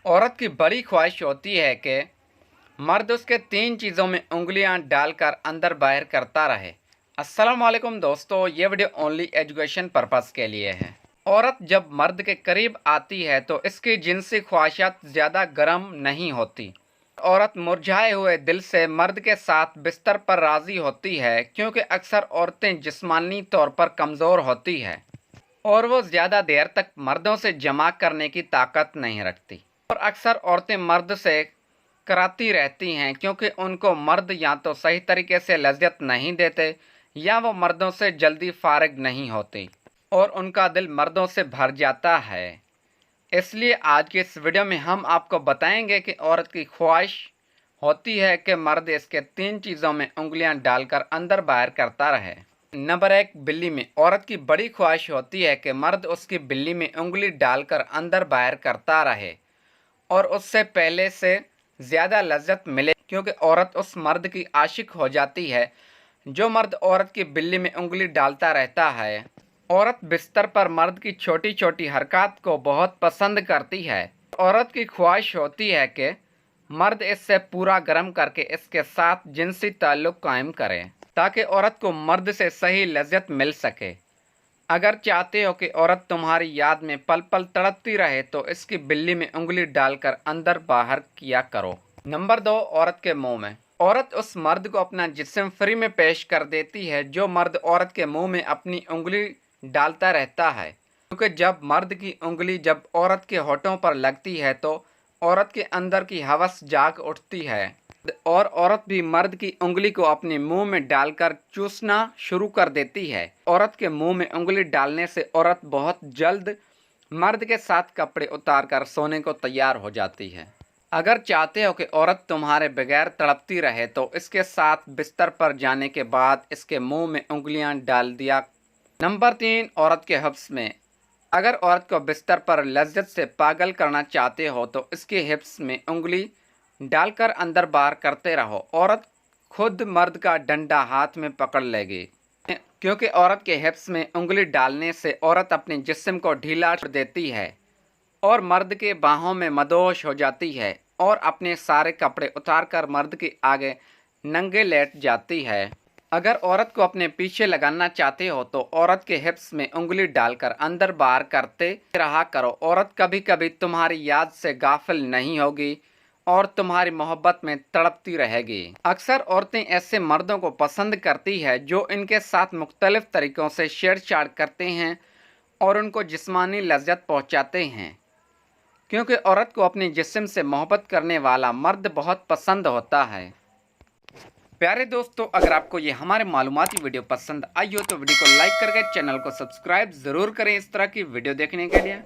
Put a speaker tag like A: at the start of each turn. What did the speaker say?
A: औरत की बड़ी ख्वाहिश होती है कि मर्द उसके 3 चीज़ों में उंगलियां डालकर अंदर बाहर करता रहे। अस्सलाम वालेकुम दोस्तों, ये वीडियो ओनली एजुकेशन पर्पस के लिए है। औरत जब मर्द के करीब आती है तो इसकी जिनसी ख्वाहिशात ज़्यादा गर्म नहीं होती। औरत मुरझाए हुए दिल से मर्द के साथ बिस्तर पर राज़ी होती है, क्योंकि अक्सर औरतें जिस्मानी तौर पर कमज़ोर होती है और वो ज़्यादा देर तक मर्दों से जमा करने की ताकत नहीं रखती। और अक्सर औरतें मर्द से कराती रहती हैं, क्योंकि उनको मर्द या तो सही तरीके से लज़्ज़त नहीं देते या वो मर्दों से जल्दी फारिग नहीं होती और उनका दिल मर्दों से भर जाता है। इसलिए आज के इस वीडियो में हम आपको बताएंगे कि औरत की ख्वाहिश होती है कि मर्द इसके 3 चीज़ों में उंगलियां डालकर अंदर बाहर करता रहे। नंबर 1, बिल्ली में औरत की बड़ी ख्वाहिश होती है कि मर्द उसकी बिल्ली में उंगली डालकर अंदर बाहर करता रहे और उससे पहले से ज़्यादा लज्जत मिले, क्योंकि औरत उस मर्द की आशिक हो जाती है जो मर्द औरत की बिल्ली में उंगली डालता रहता है। औरत बिस्तर पर मर्द की छोटी छोटी हरकत को बहुत पसंद करती है। औरत की ख्वाहिश होती है कि मर्द इससे पूरा गर्म करके इसके साथ जिनसी ताल्लुक़ कायम करे, ताकि औरत को मर्द से सही लज्जत मिल सके। अगर चाहते हो कि औरत तुम्हारी याद में पल पल तड़पती रहे तो इसकी बिल्ली में उंगली डालकर अंदर बाहर किया करो। नंबर 2, औरत के मुंह में औरत उस मर्द को अपना जिस्म फ्री में पेश कर देती है जो मर्द औरत के मुंह में अपनी उंगली डालता रहता है, क्योंकि जब मर्द की उंगली जब औरत के होठों पर लगती है तो औरत के अंदर की हवस जाग उठती है और औरत भी मर्द की उंगली को अपने मुंह में डालकर चूसना शुरू कर देती है। औरत के मुंह में उंगली डालने से औरत बहुत जल्द मर्द के साथ कपड़े उतारकर सोने को तैयार हो जाती है। अगर चाहते हो कि औरत तुम्हारे बगैर तड़पती रहे तो इसके साथ बिस्तर पर जाने के बाद इसके मुंह में उंगलियां डाल दिया। नंबर 3, औरत के हिप्स में अगर औरत को बिस्तर पर लज्जत से पागल करना चाहते हो तो इसके हिप्स में उंगली डालकर अंदर बाहर करते रहो। औरत खुद मर्द का डंडा हाथ में पकड़ लेगी, क्योंकि औरत के हिप्स में उंगली डालने से औरत अपने जिस्म को ढीला कर देती है और मर्द के बाहों में मदोश हो जाती है और अपने सारे कपड़े उतारकर मर्द के आगे नंगे लेट जाती है। अगर औरत को अपने पीछे लगाना चाहते हो तो औरत के हिप्स में उंगली डालकर अंदर बाहर करते रहा करो। औरत कभी कभी तुम्हारी याद से गाफिल नहीं होगी और तुम्हारी मोहब्बत में तड़पती रहेगी। अक्सर औरतें ऐसे मर्दों को पसंद करती है जो इनके साथ मुख्तलिफ तरीक़ों से छेड़छाड़ करते हैं और उनको जिस्मानी लज्जत पहुंचाते हैं, क्योंकि औरत को अपने जिस्म से मोहब्बत करने वाला मर्द बहुत पसंद होता है। प्यारे दोस्तों, अगर आपको ये हमारे मालूमाती वीडियो पसंद आई हो तो वीडियो को लाइक करके चैनल को सब्सक्राइब ज़रूर करें इस तरह की वीडियो देखने के लिए।